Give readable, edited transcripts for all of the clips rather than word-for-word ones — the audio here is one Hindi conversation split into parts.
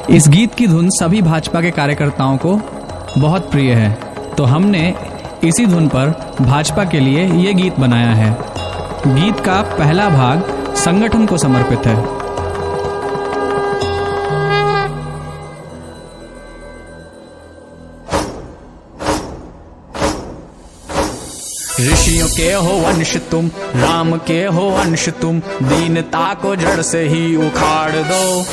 इस गीत की धुन सभी भाजपा के कार्यकर्ताओं को बहुत प्रिय है, तो हमने इसी धुन पर भाजपा के लिए ये गीत बनाया है। गीत का पहला भाग संगठन को समर्पित है। ऋषियों के हो वंश तुम, राम के हो अंश तुम, दीनता को जड़ से ही उखाड़ दो।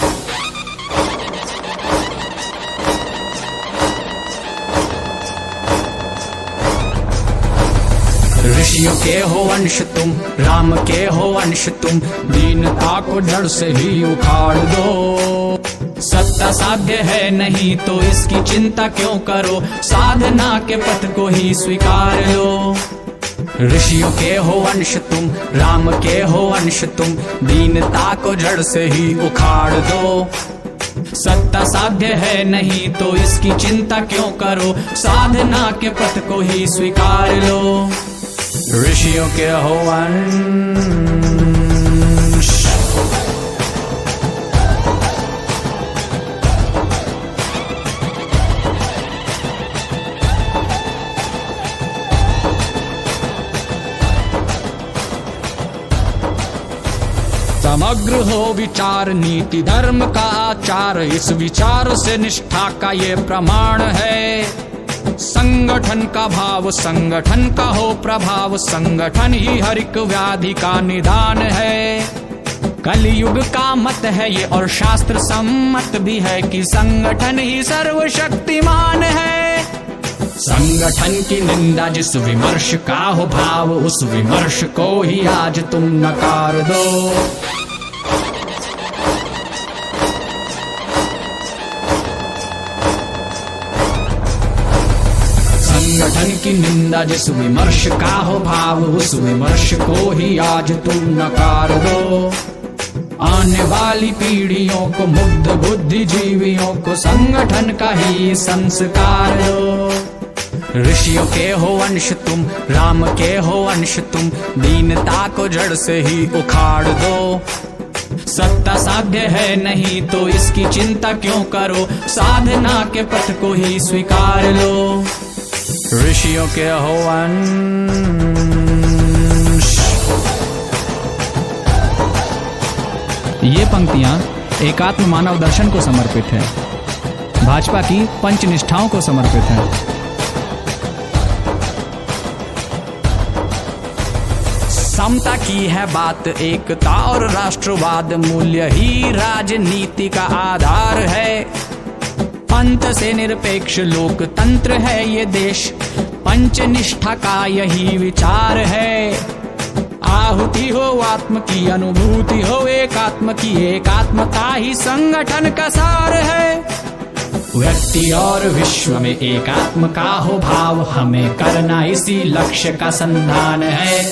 ऋषियों के हो वंश तुम, राम के हो अंश तुम, दीनता को जड़ से ही उखाड़ दो। सत्ता साध्य है नहीं तो इसकी चिंता क्यों करो, साधना के पथ को ही स्वीकार लो। ऋषियों के हो वंश तुम, राम के हो अंश तुम, दीनता को जड़ से ही उखाड़ दो। सत्ता साध्य है नहीं तो इसकी चिंता क्यों करो, साधना के पथ को ही स्वीकार लो। ऋषियों के हो वंश। समग्र हो विचार, नीति धर्म का आचार, इस विचार से निष्ठा का ये प्रमाण है। संगठन का भाव, संगठन का हो प्रभाव, संगठन ही हर एक व्याधि का निदान है। कलयुग का मत है ये और शास्त्र सम्मत भी है कि संगठन ही सर्वशक्तिमान है। संगठन की निंदा जिस विमर्श का हो भाव, उस विमर्श को ही आज तुम नकार दो। संगठन की निंदा जिस विमर्श का हो भाव, उस विमर्श को ही आज तुम नकार दो। आने वाली पीढ़ियों को, मुग्ध बुद्धिजीवियों को संगठन का ही संस्कार दो। ऋषियों के हो वंश तुम, राम के हो अंश तुम, दीनता को जड़ से ही उखाड़ दो। सत्ता साध्य है नहीं तो इसकी चिंता क्यों करो, साधना के पथ को ही स्वीकार लो। ऋषियों के हो वंश। ये पंक्तियां एकात्म मानव दर्शन को समर्पित है, भाजपा की पंच निष्ठाओं को समर्पित है। समता की है बात, एकता और राष्ट्रवाद, मूल्य ही राजनीति का आधार है। पंथ से निरपेक्ष लोकतंत्र है ये देश, पंचनिष्ठा का यही विचार है। आहुति हो आत्म की, अनुभूति हो एकात्म की, एकात्मता ही संगठन का सार है। व्यक्ति और विश्व में एकात्म का हो भाव, हमें करना इसी लक्ष्य का संधान है।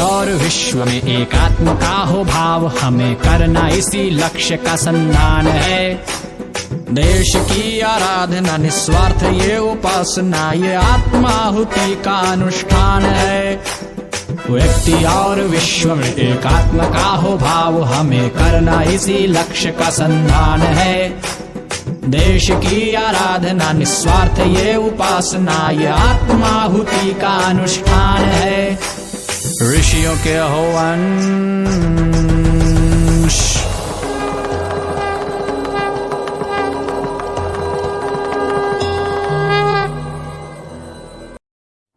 और विश्व में एकात्म का हो भाव, हमें करना इसी लक्ष्य का संधान है। देश की आराधना निस्वार्थ ये उपासना, ये आत्माहुति का अनुष्ठान है। व्यक्ति और विश्व में एकात्म का हो भाव, हमें करना इसी लक्ष्य का संधान है। देश की आराधना निस्वार्थ ये उपासना, ये आत्माहुति का अनुष्ठान है। ऋषियों के हो वंश।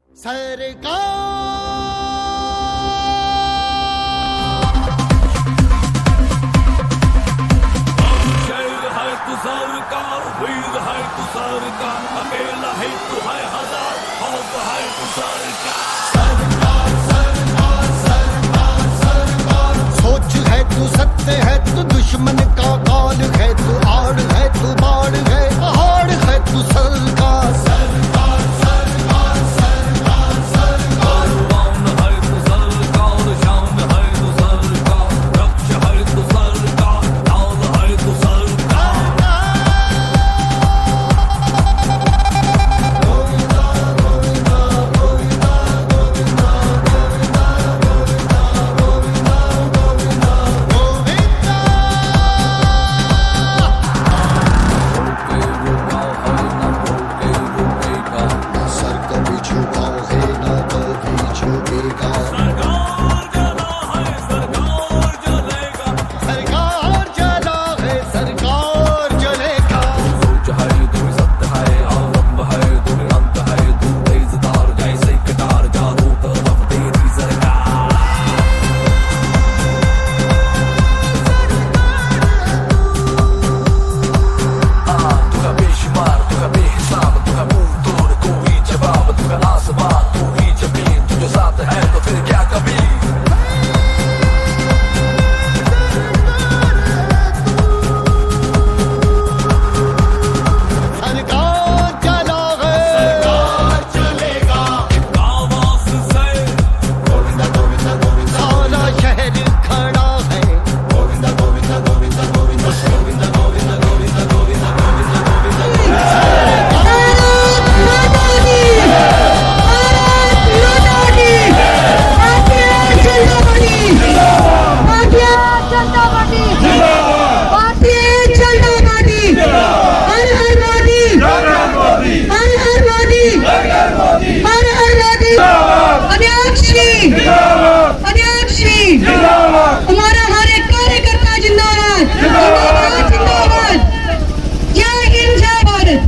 सरकार शेर है तू, सरकार वीर है तू, सरकार अकेला है तू, है हजार खौफ है तू, सरकार। तू सत्य है तू, दुश्मन का काल है तू, आड़ है तू, बाढ़ है पहाड़ है तू, सरकार। सरकार सरकार सरकार सरकार, मान है तू सरकार, शान है तू सरकार, रक्ष है तू सरकार, दाल है तू सरकार। गोविंदा गोविंदा गोविंदा गोविंदा अध्यक्ष जी, अध्यक्ष जी, हमारा हर एक कार्यकर्ता जिंदाबाद, जिंदाबाद, जिंदाबाद। जय हिंद, जय भारत।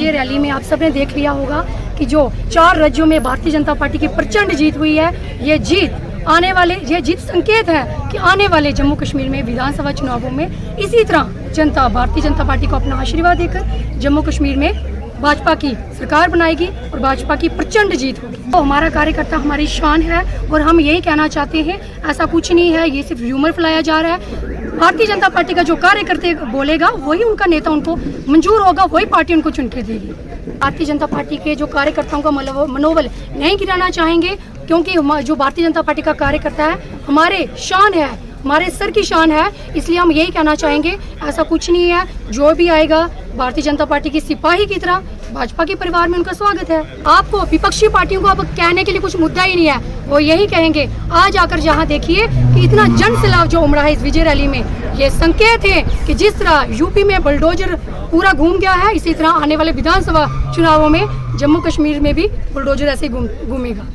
ये रैली में आप सबने देख लिया होगा कि जो 4 राज्यों में भारतीय जनता पार्टी की प्रचंड जीत हुई है, ये जीत संकेत है कि आने वाले जम्मू कश्मीर में विधानसभा चुनावों में इसी तरह जनता भारतीय जनता पार्टी को अपना आशीर्वाद देकर जम्मू कश्मीर में भाजपा की सरकार बनाएगी और भाजपा की प्रचंड जीत होगी। तो हमारा कार्यकर्ता हमारी शान है और हम यही कहना चाहते हैं, ऐसा कुछ नहीं है, ये सिर्फ र्यूमर फैलाया जा रहा है। भारतीय जनता पार्टी का जो कार्यकर्ता बोलेगा वही उनका नेता उनको मंजूर होगा, वही पार्टी उनको चुन के देगी। भारतीय जनता पार्टी के जो कार्यकर्ताओं का मनोबल नहीं गिराना चाहेंगे, क्योंकि जो भारतीय जनता पार्टी का कार्यकर्ता है हमारे शान है, हमारे सर की शान है। इसलिए हम यही कहना चाहेंगे, ऐसा कुछ नहीं है, जो भी आएगा भारतीय जनता पार्टी की सिपाही की तरह भाजपा के परिवार में उनका स्वागत है। आपको विपक्षी पार्टियों को अब कहने के लिए कुछ मुद्दा ही नहीं है, वो यही कहेंगे। आज आकर जहां देखिए कि इतना जन सैलाब जो उमड़ा है इस विजय रैली में, ये संकेत है कि जिस तरह यूपी में बुलडोजर पूरा घूम गया है, इसी तरह आने वाले विधानसभा चुनावों में जम्मू कश्मीर में भी बुलडोजर ऐसे घूमेगा।